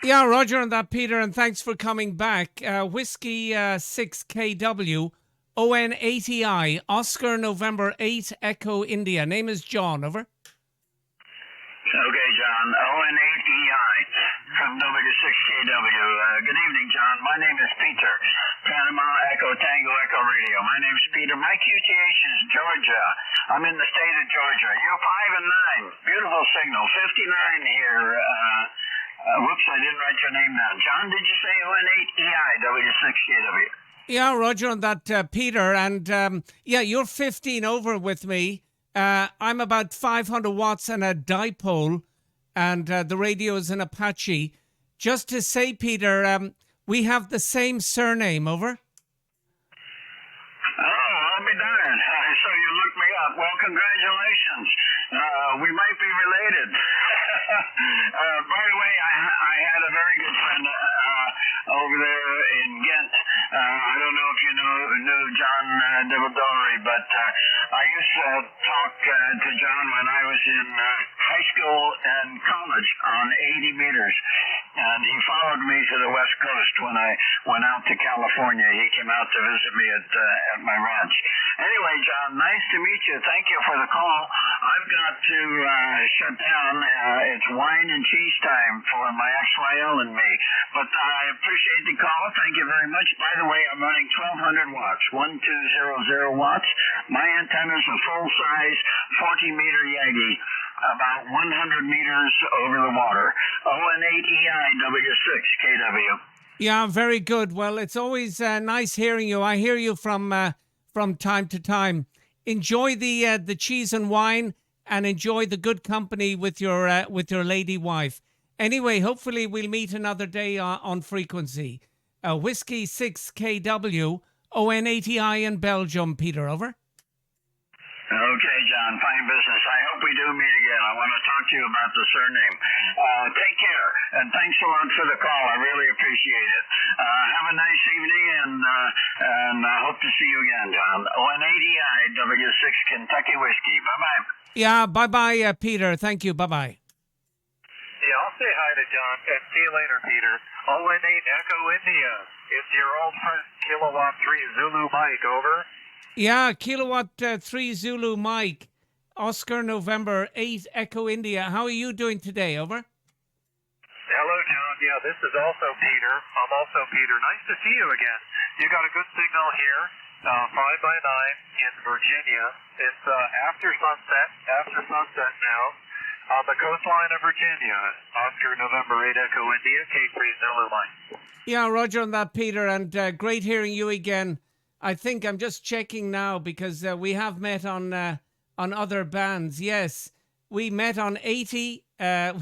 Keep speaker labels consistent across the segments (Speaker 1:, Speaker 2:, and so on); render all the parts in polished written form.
Speaker 1: Yeah, Roger on that, Peter, and thanks for coming back. Whiskey 6KW ON80I Oscar November 8 Echo India. Name is John. Over.
Speaker 2: Okay, John. ON8EI from W6KW. Good evening, John. My name is Peter. Panama Echo Tango Echo Radio. My name is Peter. My QTH is Georgia. I'm in the state of Georgia. You're 5 and 9. Beautiful signal. 59 here. Whoops, I didn't write your name down. John, did you say ON8EI W6KW?
Speaker 1: Yeah, Roger on that, Peter. And yeah, you're 15 over with me. I'm about 500 watts and a dipole, and the radio is an Apache. Just to say, Peter, we have the same surname. Over.
Speaker 2: Oh, I'll be darned. So you looked me up. Well, congratulations. We might be related. By the way, I had a very good friend over there in Ghent. I don't know if you knew John Dividori, but I used to talk to John when I was in high school and college on 80 meters. And he followed me to the West Coast when I went out to California. He came out to visit me at my ranch. Anyway, John, nice to meet you. Thank you for the call. I've got to shut down. It's wine and cheese time for my ex-YL and me. But I appreciate the call. Thank you very much. By the way, I'm running 1200 watts, 1200 watts. My antenna's a full-size 40-meter Yagi, about 100 meters over the water. ON8EI W6KW.
Speaker 1: Yeah, very good. Well, it's always nice hearing you. I hear you from time to time. Enjoy the cheese and wine, and enjoy the good company with your lady wife. Anyway, hopefully we'll meet another day on frequency. Whiskey 6KW ON80I in Belgium. Peter, over.
Speaker 2: Okay, John, fine business. I hope we do meet again. I want to talk to you about the surname. Take care, and thanks a lot for the call. I really appreciate it. Have a nice evening, and I hope to see you again, John. ON80I W6 Kentucky Whiskey. Bye-bye.
Speaker 1: Yeah, bye-bye, Peter. Thank you. Bye-bye.
Speaker 3: Yeah, I'll say hi to John, and see you later, Peter. ON8 Echo India. It's your old friend, Kilowatt 3 Zulu Mike, over.
Speaker 1: Yeah, Kilowatt 3 Zulu Mike, Oscar November 8 Echo India. How are you doing today? Over.
Speaker 3: Hello, John. Yeah, this is also Peter. I'm also Peter. Nice to see you again. You got a good signal here, 5 by 9 in Virginia. It's after sunset now, on the coastline of Virginia. Oscar November 8 Echo India, K3 Zulu Mike.
Speaker 1: Yeah, Roger on that, Peter, and great hearing you again. I think I'm just checking now because we have met on other bands. Yes, we met on 80,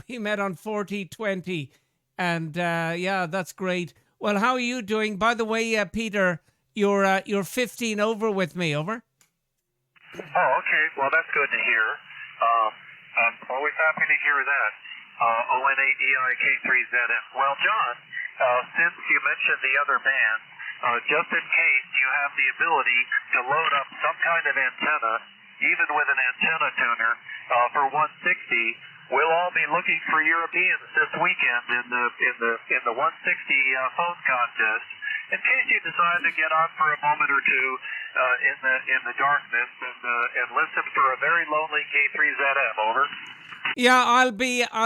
Speaker 1: we met on 40, 20, and yeah, that's great. Well, how are you doing? By the way, Peter, you're 15 over with me. Over.
Speaker 3: Oh, okay. Well, that's good to hear. I'm always happy to hear that. ON8EI K3ZM. Well, John, since you mentioned the other band, just in case you have the ability to load up some kind of antenna, even with an antenna tuner, for 160, we'll all be looking for Europeans this weekend in the 160 phone contest. In case you decide to get on for a moment or two in the darkness and listen for a very lonely K3ZM, over.
Speaker 1: Yeah, I'll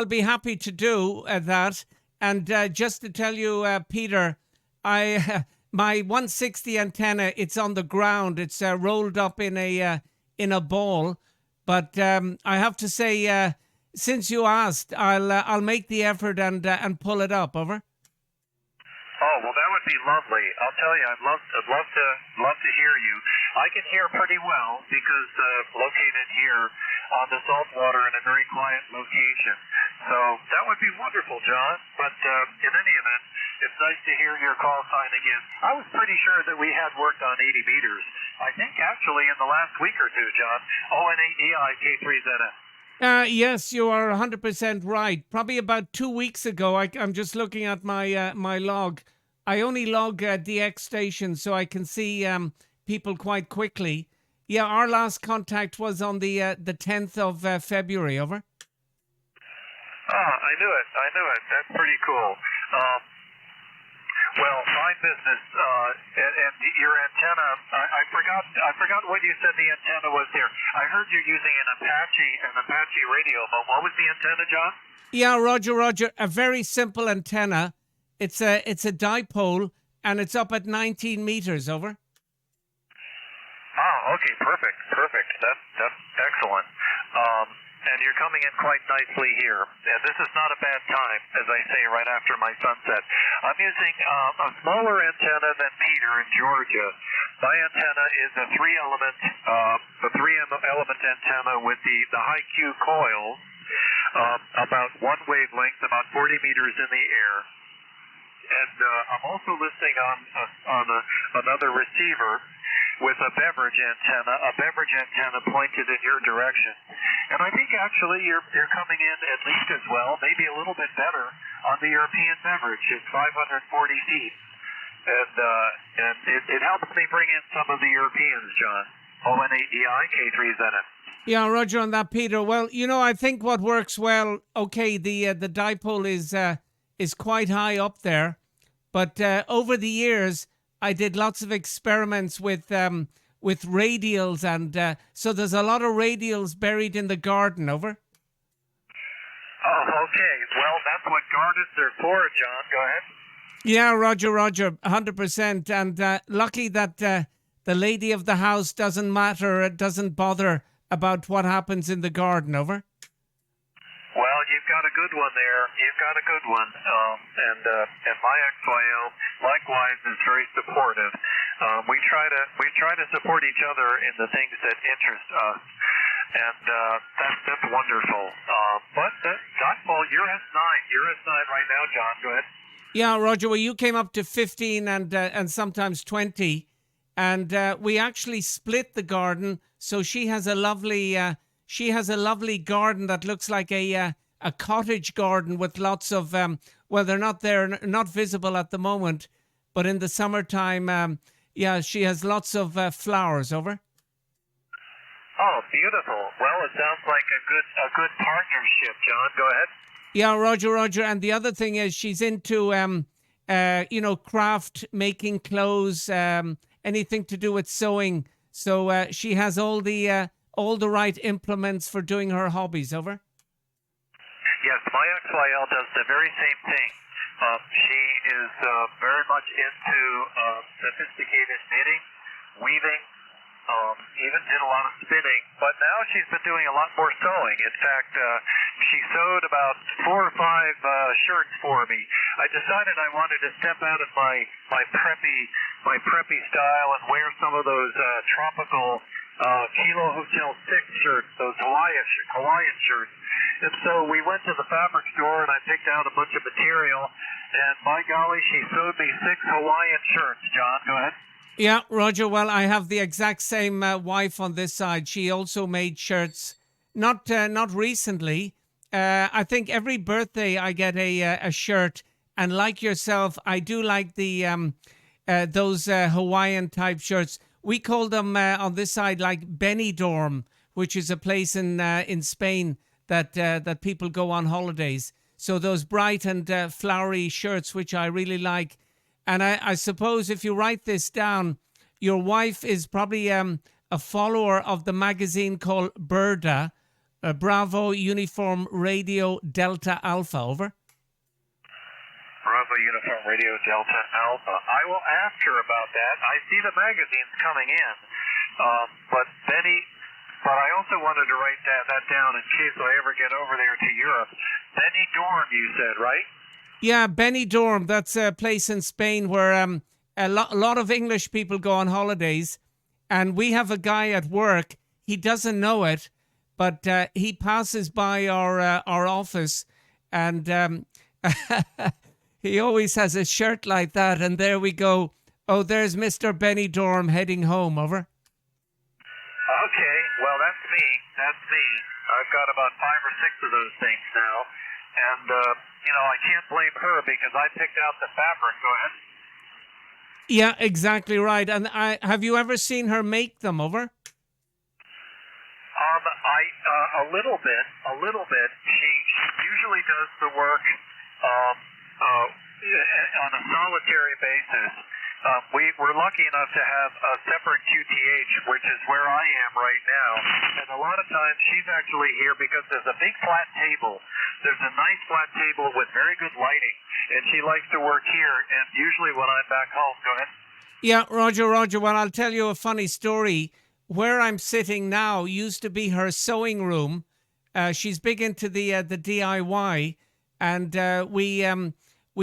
Speaker 1: be happy to do that. And just to tell you, Peter, my 160 antenna, it's on the ground. It's rolled up in a ball. But I have to say, since you asked, I'll make the effort and pull it up. Over.
Speaker 3: Oh, well, that would be lovely. I'll tell you, I'd love to hear you. I can hear pretty well because located here on the saltwater in a very quiet location. So that would be wonderful, John. But in any event, it's nice to hear your call sign again. I was pretty sure that we had worked on 80 meters. I think actually in the last week or two, John. ON8EI K3ZM.
Speaker 1: Yes, you are 100% right. Probably about 2 weeks ago, I'm just looking at my log. I only log DX stations so I can see people quite quickly. Yeah, our last contact was on the 10th of February. Over.
Speaker 3: Oh, I knew it. That's pretty cool. Um, well, fine business. And your antenna, I forgot what you said the antenna was here. I heard you're using an Apache radio, but what was the antenna, John?
Speaker 1: Yeah, Roger. A very simple antenna. It's a dipole, and it's up at 19 meters. Over.
Speaker 3: Oh, okay, perfect. That's excellent. And you're coming in quite nicely here. And this is not a bad time, as I say, right after my sunset. I'm using a smaller antenna than Peter in Georgia. My antenna is a three-element antenna with the high Q coils, about one wavelength, about 40 meters in the air. And I'm also listening on another receiver with a beverage antenna pointed in your direction. And I think actually you're coming in at least as well, maybe a little bit better on the European beverage. It's 540 feet. And it helps me bring in some of the Europeans, John. ON8EI K3ZM.
Speaker 1: Yeah, Roger on that, Peter. Well, I think what works well, okay, the dipole is quite high up there, but over the years I did lots of experiments with radials, and so there's a lot of radials buried in the garden. Over.
Speaker 3: Oh, okay. Well, that's what gardens are for, John. Go ahead.
Speaker 1: Yeah, Roger, 100%. And lucky that the lady of the house doesn't bother about what happens in the garden. Over.
Speaker 3: Well, you've got a good one there. You've got a good one. And my XYO likewise is very supportive. We try to support each other in the things that interest us, and that's wonderful. But Dodgeball, you're S9. You're S9 right now, John. Go ahead.
Speaker 1: Yeah, Roger. Well, you came up to 15 and sometimes 20, and we actually split the garden. So she has a lovely garden that looks like a cottage garden with lots of they're not visible at the moment, but in the summertime, she has lots of flowers. Over.
Speaker 3: Oh, beautiful. Well, it sounds like a good partnership, John. Go ahead.
Speaker 1: Yeah, Roger. And the other thing is she's into craft, making clothes, anything to do with sewing. So she has all the right implements for doing her hobbies. Over.
Speaker 3: Yes, my XYL does the very same thing. She is very much into sophisticated knitting, weaving, even did a lot of spinning, but now she's been doing a lot more sewing. In fact, she sewed about 4 or 5 shirts for me. I decided I wanted to step out of my preppy style and wear some of those tropical Kilo Hotel 6 shirts, those Hawaiian shirts. And so we went to the fabric store and I picked out a bunch of material, and by golly, she sewed me 6 Hawaiian shirts. John, go ahead.
Speaker 1: Yeah, Roger. Well, I have the exact same wife on this side. She also made shirts. Not recently. I think every birthday I get a shirt, and like yourself, I do like the those Hawaiian type shirts. We call them on this side like Benidorm, which is a place in Spain that people go on holidays. So those bright and flowery shirts, which I really like. And I suppose if you write this down, your wife is probably a follower of the magazine called Berda, Bravo Uniform Radio Delta Alpha. Over.
Speaker 3: Bravo Uniform Radio Delta Alpha. I will ask her about that. I see the magazines coming in, but I also wanted to write that down in case I ever get over there to Europe. Benidorm, you said, right?
Speaker 1: Yeah, Benidorm. That's a place in Spain where a lot of English people go on holidays, and we have a guy at work. He doesn't know it, but he passes by our office, and he always has a shirt like that. And there we go. Oh, there's Mr. Benidorm heading home. Over.
Speaker 3: Okay, well, that's me. I've got about 5 or 6 of those things now. And, I can't blame her because I picked out the fabric. Go ahead.
Speaker 1: Yeah, exactly right. And have you ever seen her make them? Over?
Speaker 3: A little bit. She usually does the work, we're lucky enough to have a separate QTH, which is where I am right now. And a lot of times she's actually here because there's a big flat table. There's a nice flat table with very good lighting, and she likes to work here. And usually when I'm back home, go ahead.
Speaker 1: Yeah, Roger. Well, I'll tell you a funny story. Where I'm sitting now used to be her sewing room. She's big into the DIY, and we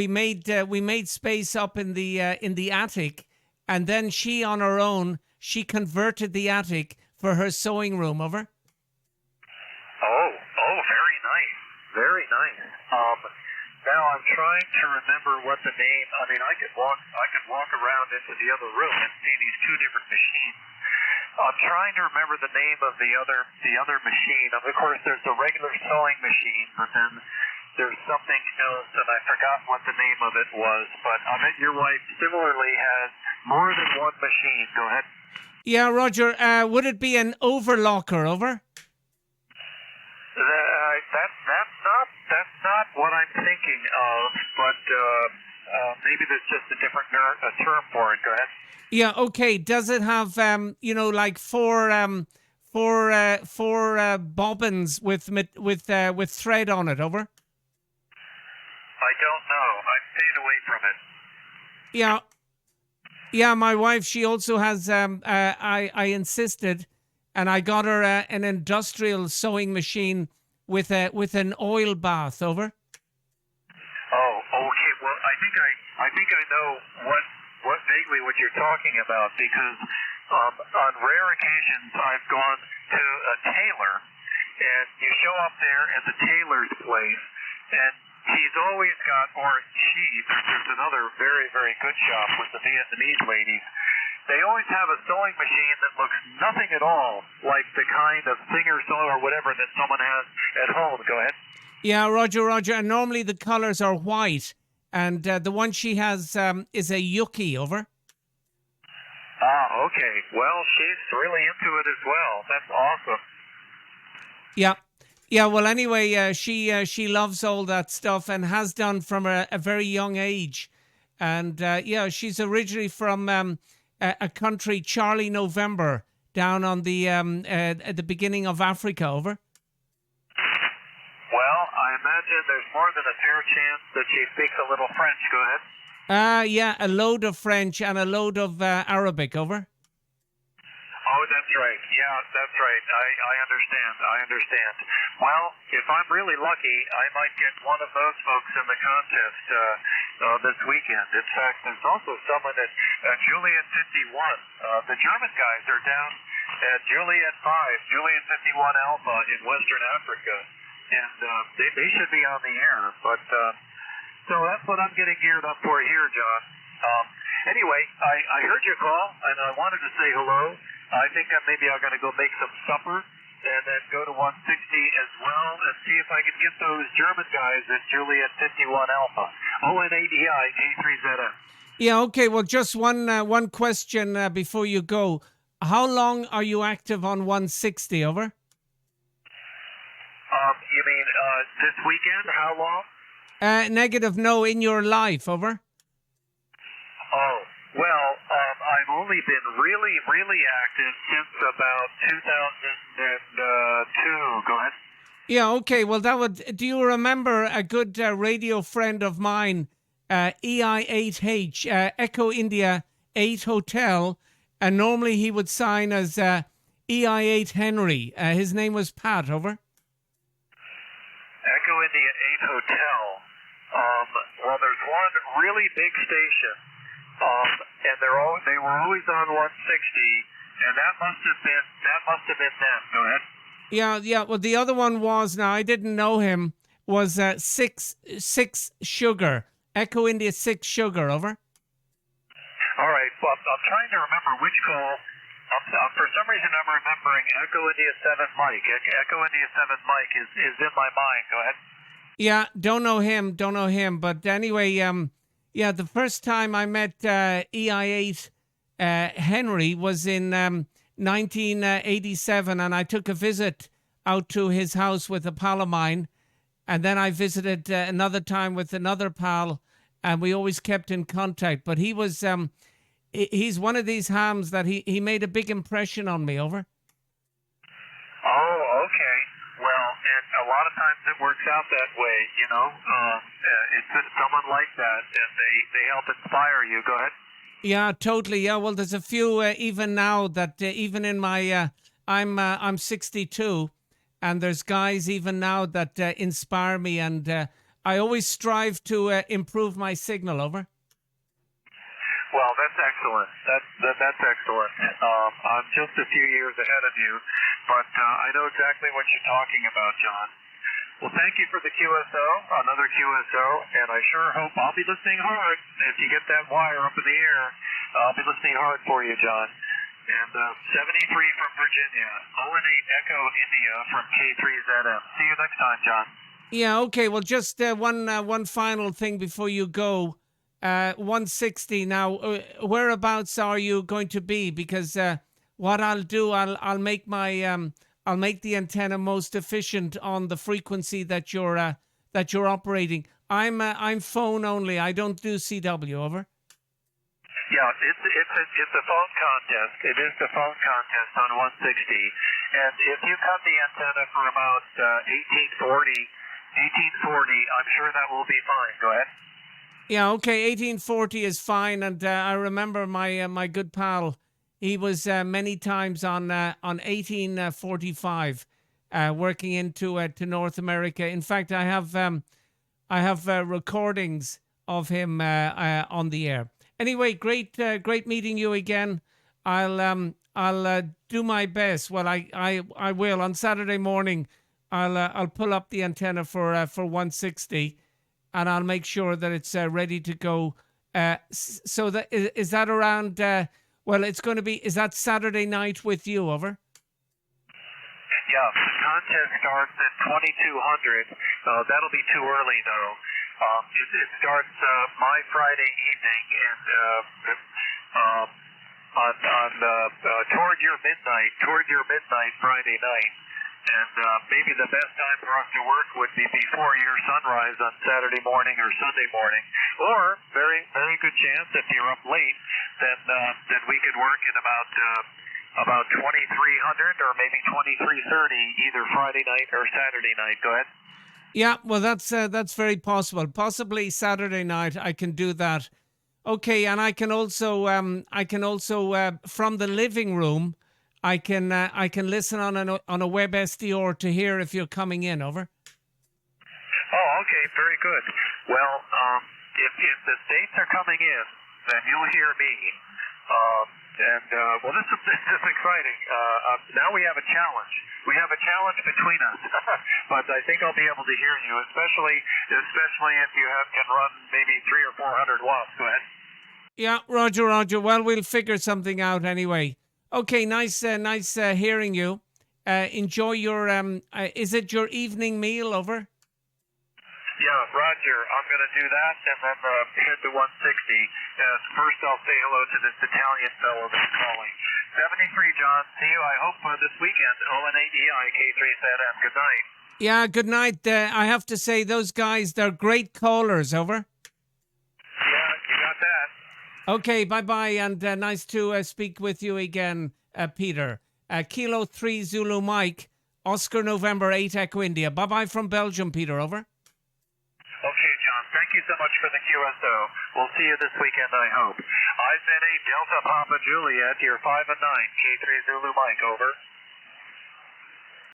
Speaker 1: made space up in the attic, and then she on her own she converted the attic for her sewing room. Over.
Speaker 3: Oh, very nice, very nice. Now I'm trying to remember what the name. I mean, I could walk around into the other room and see these two different machines. I'm trying to remember the name of the other machine. Of course, there's the regular sewing machine, but then there's something else, and I forgot what the name of it was. But I bet your wife similarly has more than one machine. Go ahead.
Speaker 1: Yeah, Roger. Would it be an overlocker? Over.
Speaker 3: That's not what I'm thinking of, but maybe there's just a different term for it. Go ahead.
Speaker 1: Yeah. Okay. Does it have like four bobbins with thread on it? Over.
Speaker 3: I don't know. I've stayed away from it.
Speaker 1: Yeah. Yeah. My wife, she also has. I insisted, and I got her an industrial sewing machine with an oil bath. Over.
Speaker 3: Oh, okay. Well, I think I know what vaguely what you're talking about, because on rare occasions I've gone to a tailor, and you show up there at the tailor's place, and he's always got, or she, there's another very, very good shop with the Vietnamese ladies. They always have a sewing machine that looks nothing at all like the kind of Singer sew or whatever that someone has at home. Go ahead.
Speaker 1: Yeah, Roger. And normally the colors are white, and the one she has is a Yuki. Over.
Speaker 3: Ah, okay. Well, she's really into it as well. That's awesome.
Speaker 1: Yeah. Well, anyway, she loves all that stuff and has done from a very young age, and she's originally from a country, Charlie November, down on the at the beginning of Africa. Over.
Speaker 3: Well, I imagine there's more than a fair chance that she speaks a little French. Go ahead.
Speaker 1: Yeah, a load of French and a load of Arabic. Over.
Speaker 3: Oh, that's right. Yeah, that's right. I understand. Well, if I'm really lucky, I might get one of those folks in the contest this weekend. In fact, there's also someone at Juliet 51. The German guys are down at Juliet 5, Juliet 51 Alpha in Western Africa, and they should be on the air. But so that's what I'm getting geared up for here, John. Anyway, I heard your call, and I wanted to say hello. I think that maybe I'm going to go make some supper and then go to 160 as well and see if I can get those German guys at Juliet 51 Alpha. ONADI K3ZM.
Speaker 1: Yeah, okay. Well, just one question before you go. How long are you active on 160? Over?
Speaker 3: You mean this weekend? How long?
Speaker 1: Negative, no, in your life. Over?
Speaker 3: Oh, well, I've only been really active since about 2002. Go ahead.
Speaker 1: Yeah, okay. Well, do you remember a good radio friend of mine, EI8H, Echo India 8 Hotel, and normally he would sign as EI8 Henry. His name was Pat. Over.
Speaker 3: Echo India 8 Hotel. Well, there's one really big station. And they were always on 160, and that must have been them. Go ahead.
Speaker 1: Yeah. Well, the other one was, now I didn't know him, was 6 Sugar, Echo India 6 Sugar. Over.
Speaker 3: All right. Well, I'm trying to remember which call. For some reason, I'm remembering Echo India 7 Mike. Echo India 7 Mike is in my mind. Go ahead.
Speaker 1: Yeah. Don't know him. But anyway, yeah, the first time I met EI8 Henry was in 1987, and I took a visit out to his house with a pal of mine, and then I visited another time with another pal, and we always kept in contact. But he was he's one of these hams that he made a big impression on me. Over.
Speaker 3: Oh, okay. Well, and a lot of times it works out that way, you know. It's just someone like that, and they help inspire you. Go ahead.
Speaker 1: Yeah, totally. Yeah, well, there's a few even now that even in my I'm 62, and there's guys even now that inspire me, and I always strive to improve my signal. Over.
Speaker 3: Well, that's excellent. That's excellent. I'm just a few years ahead of you, but I know exactly what you're talking about, John. Well, thank you for the QSO, another QSO, and I sure hope I'll be listening hard. If you get that wire up in the air, I'll be listening hard for you, John. And 73 from Virginia, 018 Echo India from K3ZM. See you next time, John.
Speaker 1: Yeah. Okay. Well, just one final thing before you go. 160 now. Whereabouts are you going to be? Because what I'll do, I'll make my I'll make the antenna most efficient on the frequency that you're operating. I'm phone only. I don't do CW. Over.
Speaker 3: Yeah, it's a phone contest. It is the phone contest on 160, and if you cut the antenna for about 1840, I'm sure that will be fine. Go ahead.
Speaker 1: Yeah, okay, 1840 is fine, and I remember my good pal. He was many times on 1845, working into to North America. In fact, I have recordings of him on the air. Anyway, great meeting you again. I'll do my best. Well, I will on Saturday morning. I'll pull up the antenna for 160. And I'll make sure that it's ready to go. So that is that around? Well, it's going to be. Is that Saturday night with you? Over.
Speaker 3: Yeah, the contest starts at 2200. That'll be too early though. It starts my Friday evening, and on toward your midnight Friday night. And maybe the best time for us to work would be before your sunrise on Saturday morning or Sunday morning. Or, very, very good chance, if you're up late, then we could work at about 2300 or maybe 2330, either Friday night or Saturday night. Go ahead.
Speaker 1: Yeah, well, that's very possible. Possibly Saturday night, I can do that. Okay, and I can also from the living room. I can listen on a web SDR to hear if you're coming in. Over.
Speaker 3: Oh, okay, very good. Well, if the states are coming in, then you'll hear me. Well, this is exciting. Now we have a challenge. We have a challenge between us. But I think I'll be able to hear you, especially if you can run maybe 300 or 400 watts. Go ahead.
Speaker 1: Yeah, Roger. Well, we'll figure something out anyway. Okay, nice hearing you. Enjoy your, is it your evening meal? Over?
Speaker 3: Yeah, Roger, I'm going to do that and then head to 160. First I'll say hello to this Italian fellow that's calling. 73, John, see you, I hope, this weekend. 018EI K3ZM, good night.
Speaker 1: Yeah, good night. I have to say, those guys, they're great callers. Over?
Speaker 3: Yeah, you got that.
Speaker 1: Okay, bye-bye, and nice to speak with you again, Peter. Kilo 3 Zulu Mike, Oscar November 8 Echo India. Bye-bye from Belgium, Peter. Over.
Speaker 3: Okay, John, thank you so much for the QSO. We'll see you this weekend, I hope. I've been a Delta Papa Juliet, your 5 and 9, K3 Zulu Mike. Over.